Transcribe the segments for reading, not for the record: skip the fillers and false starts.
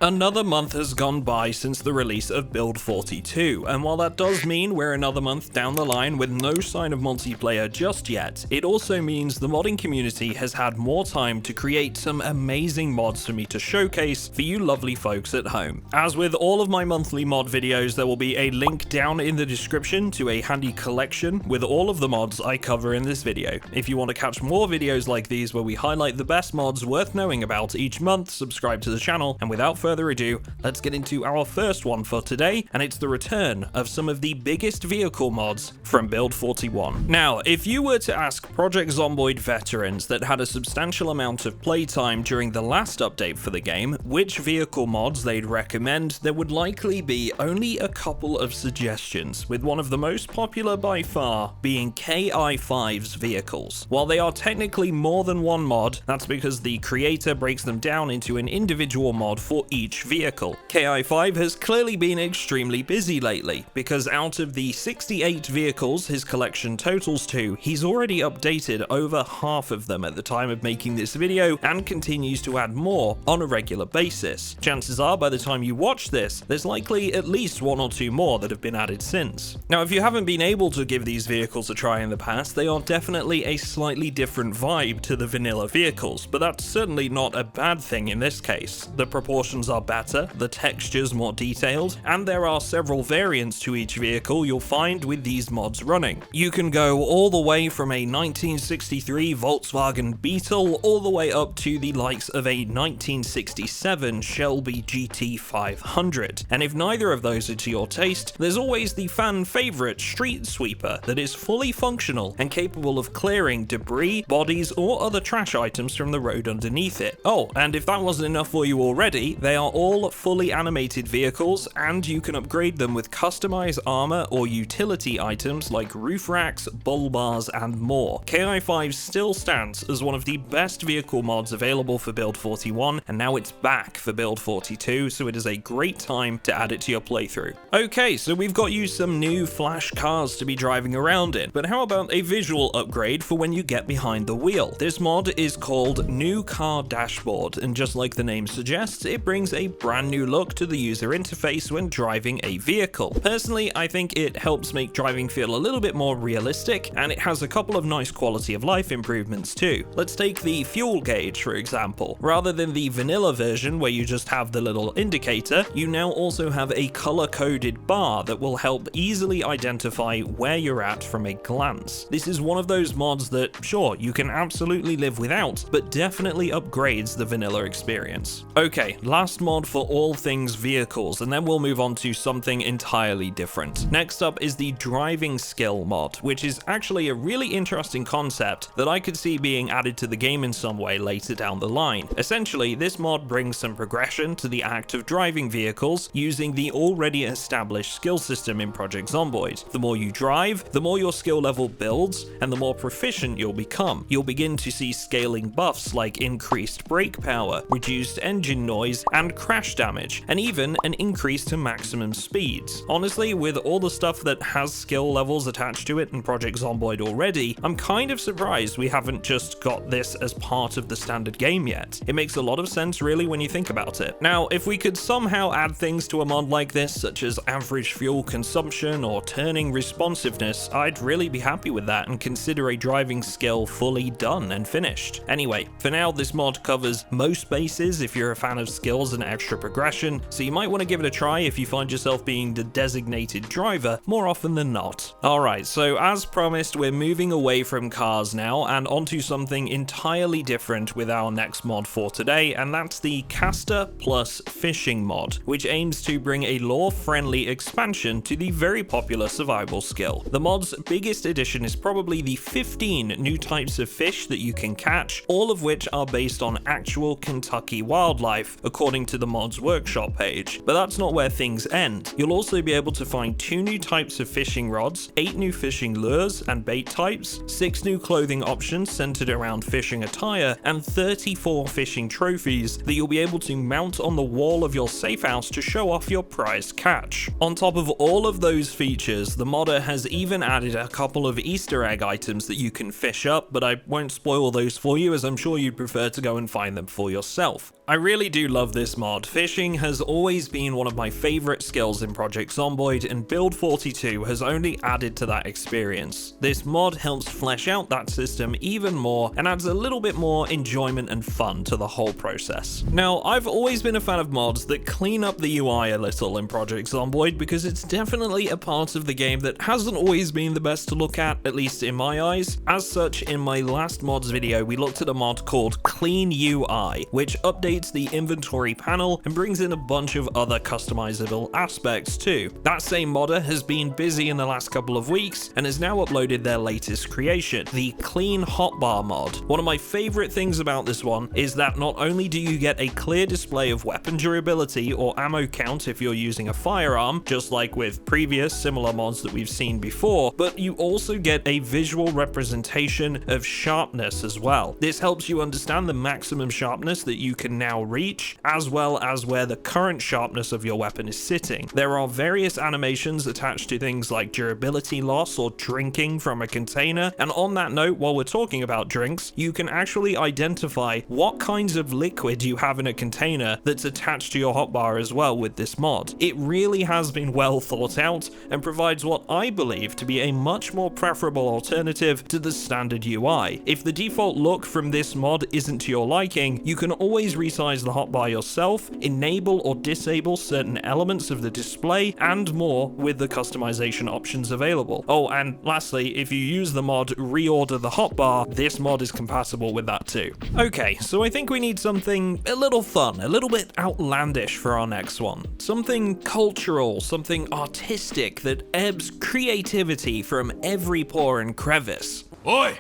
Another month has gone by since the release of Build 42, and while that does mean we're another month down the line with no sign of multiplayer just yet, it also means the modding community has had more time to create some amazing mods for me to showcase for you lovely folks at home. As with all of my monthly mod videos, there will be a link down in the description to a handy collection with all of the mods I cover in this video. If you want to catch more videos like these where we highlight the best mods worth knowing about each month, subscribe to the channel, and without further ado, let's get into our first one for today, and it's the return of some of the biggest vehicle mods from Build 41. Now, if you were to ask Project Zomboid veterans that had a substantial amount of playtime during the last update for the game which vehicle mods they'd recommend, there would likely be only a couple of suggestions, with one of the most popular by far being KI5's Vehicles. While they are technically more than one mod, that's because the creator breaks them down into an individual mod for each vehicle. KI5 has clearly been extremely busy lately, because out of the 68 vehicles his collection totals to, he's already updated over half of them at the time of making this video and continues to add more on a regular basis. Chances are by the time you watch this, there's likely at least one or two more that have been added since. Now, if you haven't been able to give these vehicles a try in the past, they are definitely a slightly different vibe to the vanilla vehicles, but that's certainly not a bad thing in this case. The proportions are better, the textures more detailed, and there are several variants to each vehicle you'll find with these mods running. You can go all the way from a 1963 Volkswagen Beetle all the way up to the likes of a 1967 Shelby GT500, and if neither of those are to your taste, there's always the fan favorite Street Sweeper that is fully functional and capable of clearing debris, bodies, or other trash items from the road underneath it. Oh, and if that wasn't enough for you already, they are all fully animated vehicles, and you can upgrade them with customized armor or utility items like roof racks, bull bars, and more. KI5 still stands as one of the best vehicle mods available for Build 41, and now it's back for Build 42, so it is a great time to add it to your playthrough. Okay, so we've got you some new flash cars to be driving around in, but how about a visual upgrade for when you get behind the wheel? This mod is called New Car Dashboard, and just like the name suggests, it brings a brand new look to the user interface when driving a vehicle. Personally, I think it helps make driving feel a little bit more realistic, and it has a couple of nice quality of life improvements too. Let's take the fuel gauge for example. Rather than the vanilla version where you just have the little indicator, you now also have a color-coded bar that will help easily identify where you're at from a glance. This is one of those mods that, sure, you can absolutely live without, but definitely upgrades the vanilla experience. Okay, last mod for all things vehicles, and then we'll move on to something entirely different. Next up is the driving skill mod, which is actually a really interesting concept that I could see being added to the game in some way later down the line. Essentially, this mod brings some progression to the act of driving vehicles using the already established skill system in Project Zomboid. The more you drive, the more your skill level builds, and the more proficient you'll become. You'll begin to see scaling buffs like increased brake power, reduced engine noise, and crash damage, and even an increase to maximum speeds. Honestly, with all the stuff that has skill levels attached to it in Project Zomboid already, I'm kind of surprised we haven't just got this as part of the standard game yet. It makes a lot of sense really when you think about it. Now, if we could somehow add things to a mod like this, such as average fuel consumption or turning responsiveness, I'd really be happy with that and consider a driving skill fully done and finished. Anyway, for now, this mod covers most bases if you're a fan of skills and extra progression, so you might want to give it a try if you find yourself being the designated driver more often than not. Alright, so as promised, we're moving away from cars now and onto something entirely different with our next mod for today, and that's the Caster Plus Fishing mod, which aims to bring a lore-friendly expansion to the very popular survival skill. The mod's biggest addition is probably the 15 new types of fish that you can catch, all of which are based on actual Kentucky wildlife, according to the mod's workshop page. But that's not where things end. You'll also be able to find 2 new types of fishing rods, 8 new fishing lures and bait types, 6 new clothing options centered around fishing attire, and 34 fishing trophies that you'll be able to mount on the wall of your safe house to show off your prized catch. On top of all of those features, the modder has even added a couple of Easter egg items that you can fish up, but I won't spoil those for you as I'm sure you'd prefer to go and find them for yourself. I really do love this this mod. Fishing has always been one of my favorite skills in Project Zomboid, and Build 42 has only added to that experience. This mod helps flesh out that system even more and adds a little bit more enjoyment and fun to the whole process. Now, I've always been a fan of mods that clean up the UI a little in Project Zomboid because it's definitely a part of the game that hasn't always been the best to look at least in my eyes. As such, in my last mods video, we looked at a mod called Clean UI, which updates the inventory panel and brings in a bunch of other customizable aspects too. That same modder has been busy in the last couple of weeks and has now uploaded their latest creation, the Clean Hotbar mod. One of my favorite things about this one is that not only do you get a clear display of weapon durability or ammo count if you're using a firearm, just like with previous similar mods that we've seen before, but you also get a visual representation of sharpness as well. This helps you understand the maximum sharpness that you can now reach, as well as where the current sharpness of your weapon is sitting. There are various animations attached to things like durability loss or drinking from a container, and on that note, while we're talking about drinks, you can actually identify what kinds of liquid you have in a container that's attached to your hotbar as well with this mod. It really has been well thought out and provides what I believe to be a much more preferable alternative to the standard UI. If the default look from this mod isn't to your liking, you can always resize the hotbar yourself, enable or disable certain elements of the display, and more with the customization options available. Oh, and lastly, if you use the mod Reorder the Hotbar, this mod is compatible with that too. Okay, so I think we need something a little fun, a little bit outlandish for our next one. Something cultural, something artistic that ebbs creativity from every pore and crevice. Oi!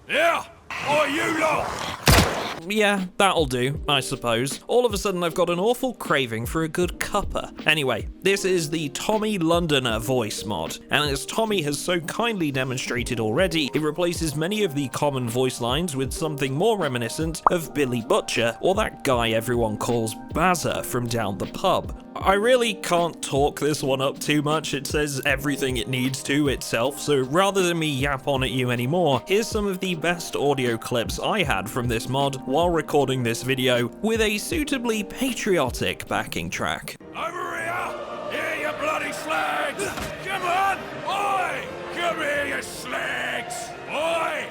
Yeah! Oi, you lot! Yeah, that'll do, I suppose. All of a sudden I've got an awful craving for a good cuppa. Anyway, this is the Tommy Londoner voice mod, and as Tommy has so kindly demonstrated already, it replaces many of the common voice lines with something more reminiscent of Billy Butcher, or that guy everyone calls Bazza from down the pub. I really can't talk this one up too much, it says everything it needs to itself, so rather than me yap on at you anymore, here's some of the best audio clips I had from this mod while recording this video with a suitably patriotic backing track. Over here! Here, you bloody slags! Come on! Oi! Come here, you slags! Oi!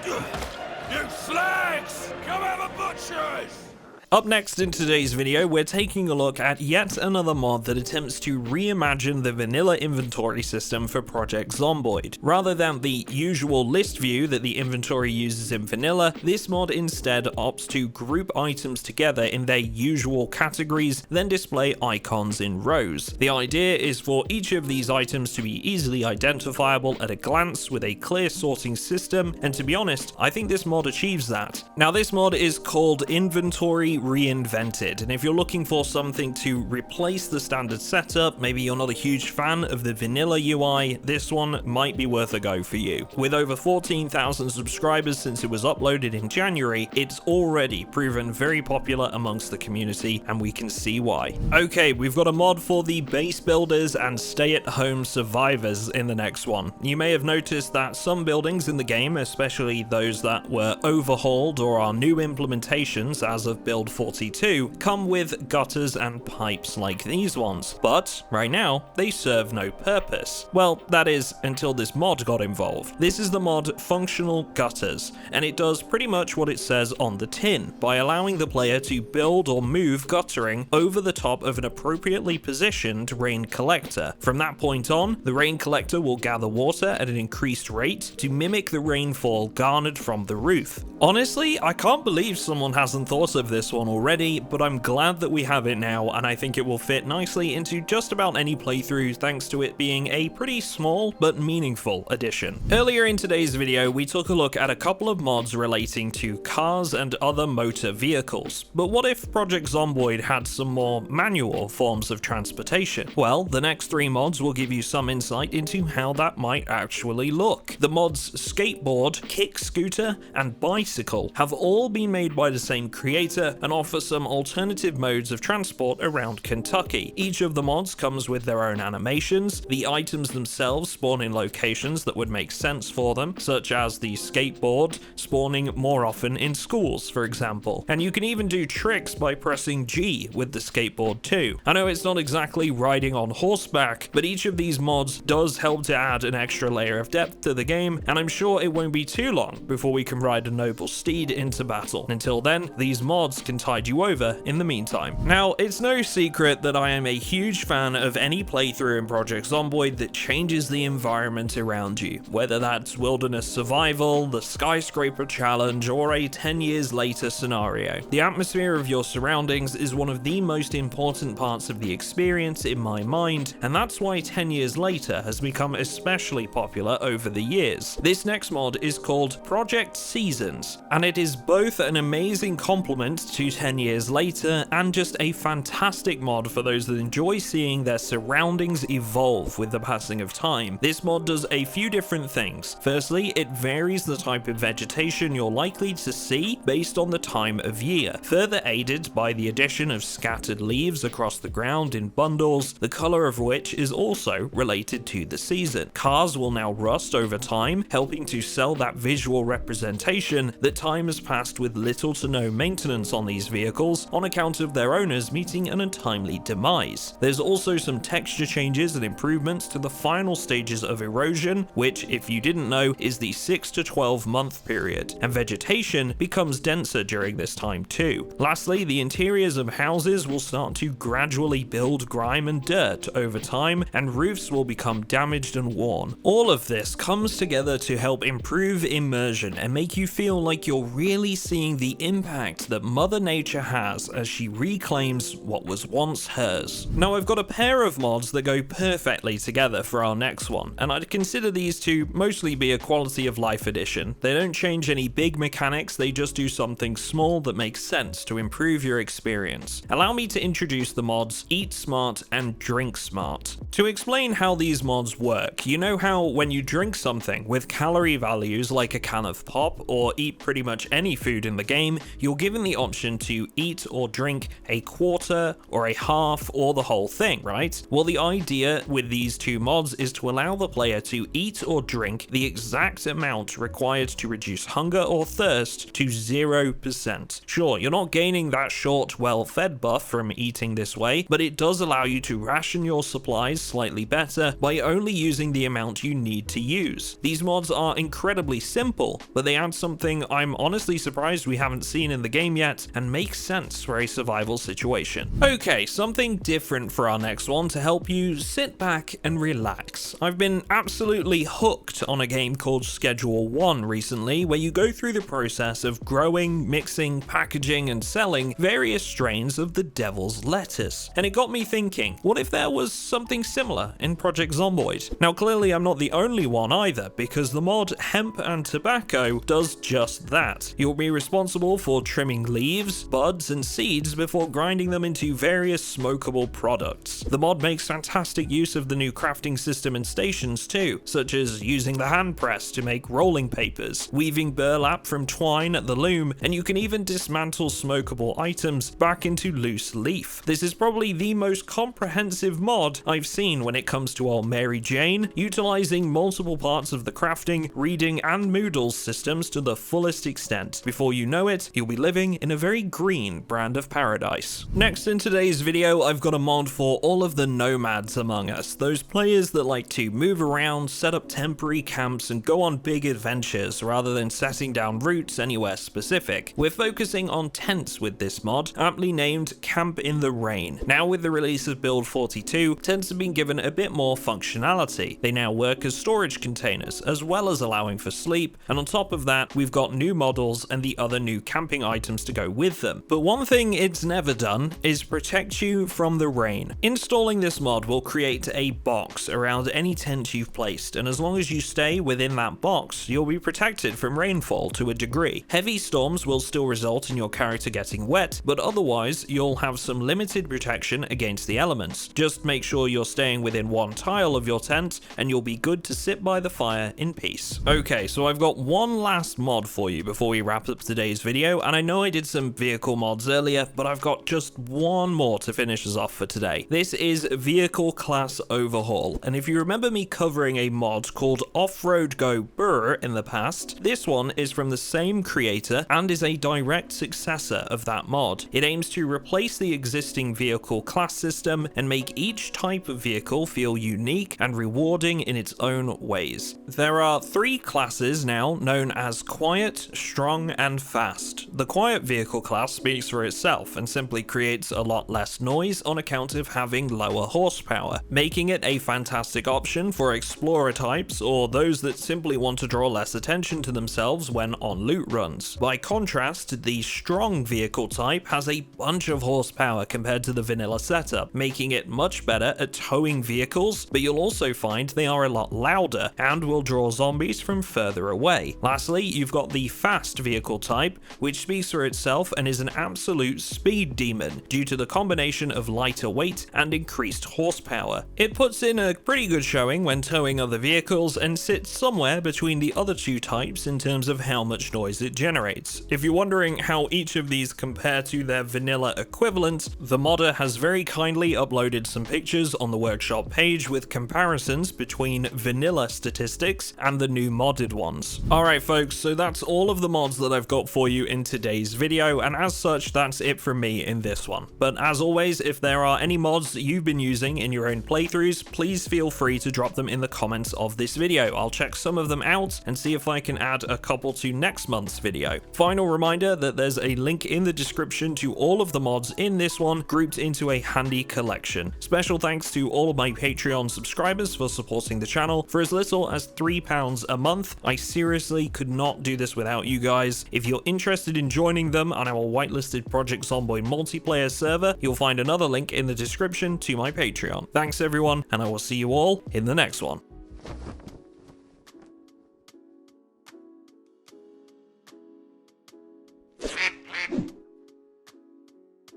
You slags! Come have a butcher's! Up next in today's video, we're taking a look at yet another mod that attempts to reimagine the vanilla inventory system for Project Zomboid. Rather than the usual list view that the inventory uses in vanilla, this mod instead opts to group items together in their usual categories, then display icons in rows. The idea is for each of these items to be easily identifiable at a glance with a clear sorting system, and to be honest, I think this mod achieves that. Now, this mod is called Inventory Reinvented, and if you're looking for something to replace the standard setup, maybe you're not a huge fan of the vanilla UI, this one might be worth a go for you. With over 14,000 subscribers since it was uploaded in January, it's already proven very popular amongst the community, and we can see why. Okay, we've got a mod for the base builders and stay-at-home survivors in the next one. You may have noticed that some buildings in the game, especially those that were overhauled or are new implementations as of Build 42, come with gutters and pipes like these ones, but right now they serve no purpose. Well, that is until this mod got involved. This is the mod Functional Gutters, and it does pretty much what it says on the tin by allowing the player to build or move guttering over the top of an appropriately positioned rain collector. From that point on, the rain collector will gather water at an increased rate to mimic the rainfall garnered from the roof. Honestly, I can't believe someone hasn't thought of this one already, but I'm glad that we have it now, and I think it will fit nicely into just about any playthrough thanks to it being a pretty small but meaningful addition. Earlier in today's video, we took a look at a couple of mods relating to cars and other motor vehicles, but what if Project Zomboid had some more manual forms of transportation? Well, the next three mods will give you some insight into how that might actually look. The mods Skateboard, Kick Scooter, and Bicycle have all been made by the same creator and and offer some alternative modes of transport around Kentucky. Each of the mods comes with their own animations. The items themselves spawn in locations that would make sense for them, such as the skateboard spawning more often in schools, for example. And you can even do tricks by pressing G with the skateboard too. I know it's not exactly riding on horseback, but each of these mods does help to add an extra layer of depth to the game, and I'm sure it won't be too long before we can ride a noble steed into battle. Until then, these mods can tide you over in the meantime. Now, it's no secret that I am a huge fan of any playthrough in Project Zomboid that changes the environment around you, whether that's wilderness survival, the skyscraper challenge, or a 10 years later scenario. The atmosphere of your surroundings is one of the most important parts of the experience in my mind, and that's why 10 years later has become especially popular over the years. This next mod is called Project Seasons, and it is both an amazing compliment to 10 years later and just a fantastic mod for those that enjoy seeing their surroundings evolve with the passing of time. This mod does a few different things. Firstly, it varies the type of vegetation you're likely to see based on the time of year, further aided by the addition of scattered leaves across the ground in bundles, the color of which is also related to the season. Cars will now rust over time, helping to sell that visual representation that time has passed with little to no maintenance on these vehicles on account of their owners meeting an untimely demise. There's also some texture changes and improvements to the final stages of erosion, which, if you didn't know, is the 6 to 12 month period, and vegetation becomes denser during this time too. Lastly, the interiors of houses will start to gradually build grime and dirt over time, and roofs will become damaged and worn. All of this comes together to help improve immersion and make you feel like you're really seeing the impact that Mother Nature has as she reclaims what was once hers. Now, I've got a pair of mods that go perfectly together for our next one, and I'd consider these to mostly be a quality of life addition. They don't change any big mechanics, they just do something small that makes sense to improve your experience. Allow me to introduce the mods Eat Smart and Drink Smart. To explain how these mods work, you know how when you drink something with calorie values like a can of pop or eat pretty much any food in the game, you're given the option to eat or drink a quarter or a half or the whole thing, right? Well, the idea with these two mods is to allow the player to eat or drink the exact amount required to reduce hunger or thirst to 0%. Sure, you're not gaining that short, well-fed buff from eating this way, but it does allow you to ration your supplies slightly better by only using the amount you need to use. These mods are incredibly simple, but they add something I'm honestly surprised we haven't seen in the game yet, and make sense for a survival situation. Okay, something different for our next one to help you sit back and relax. I've been absolutely hooked on a game called Schedule 1 recently, where you go through the process of growing, mixing, packaging, and selling various strains of the devil's lettuce. And it got me thinking, what if there was something similar in Project Zomboid? Now, clearly I'm not the only one either, because the mod Hemp Tobacco does just that. You'll be responsible for trimming leaves, buds, and seeds before grinding them into various smokable products. The mod makes fantastic use of the new crafting system and stations too, such as using the hand press to make rolling papers, weaving burlap from twine at the loom, and you can even dismantle smokable items back into loose leaf. This is probably the most comprehensive mod I've seen when it comes to old Mary Jane, utilizing multiple parts of the crafting, reading, and Moodle systems to the fullest extent. Before you know it, you'll be living in a very green brand of paradise. Next in today's video, I've got a mod for all of the nomads among us, those players that like to move around, set up temporary camps, and go on big adventures rather than setting down roots anywhere specific. We're focusing on tents with this mod, aptly named Camp in the Rain. Now, with the release of Build 42, tents have been given a bit more functionality. They now work as storage containers, as well as allowing for sleep, and on top of that, we've got new models and the other new camping items to go with them. But one thing it's never done is protect you from the rain. Installing this mod will create a box around any tent you've placed, and as long as you stay within that box, you'll be protected from rainfall to a degree. Heavy storms will still result in your character getting wet, but otherwise you'll have some limited protection against the elements. Just make sure you're staying within one tile of your tent, and you'll be good to sit by the fire in peace. Okay, so I've got one last mod for you before we wrap up today's video, and I know I did some some vehicle mods earlier, but I've got just one more to finish us off for today. This is Vehicle Class Overhaul, and if you remember me covering a mod called Off-Road Go Brr in the past, this one is from the same creator and is a direct successor of that mod. It aims to replace the existing vehicle class system and make each type of vehicle feel unique and rewarding in its own ways. There are 3 classes now, known as Quiet, Strong, and Fast. The Quiet vehicle class speaks for itself and simply creates a lot less noise on account of having lower horsepower, making it a fantastic option for explorer types or those that simply want to draw less attention to themselves when on loot runs. By contrast, the Strong vehicle type has a bunch of horsepower compared to the vanilla setup, making it much better at towing vehicles, but you'll also find they are a lot louder and will draw zombies from further away. Lastly, you've got the Fast vehicle type, which speaks for itself and is an absolute speed demon due to the combination of lighter weight and increased horsepower. It puts in a pretty good showing when towing other vehicles and sits somewhere between the other 2 types in terms of how much noise it generates. If you're wondering how each of these compare to their vanilla equivalent, the modder has very kindly uploaded some pictures on the workshop page with comparisons between vanilla statistics and the new modded ones. Alright folks, so that's all of the mods that I've got for you in today's video, and as such that's it from me in this one. But as always, if there are any mods that you've been using in your own playthroughs, please feel free to drop them in the comments of this video. I'll check some of them out and see if I can add a couple to next month's video. Final reminder that there's a link in the description to all of the mods in this one grouped into a handy collection. Special thanks to all of my Patreon subscribers for supporting the channel for as little as £3 a month. I seriously could not do this without you guys. If you're interested in joining them on our whitelisted Project Zomboid multiplayer server, you'll find another link in the description to my Patreon. Thanks everyone, and I will see you all in the next one.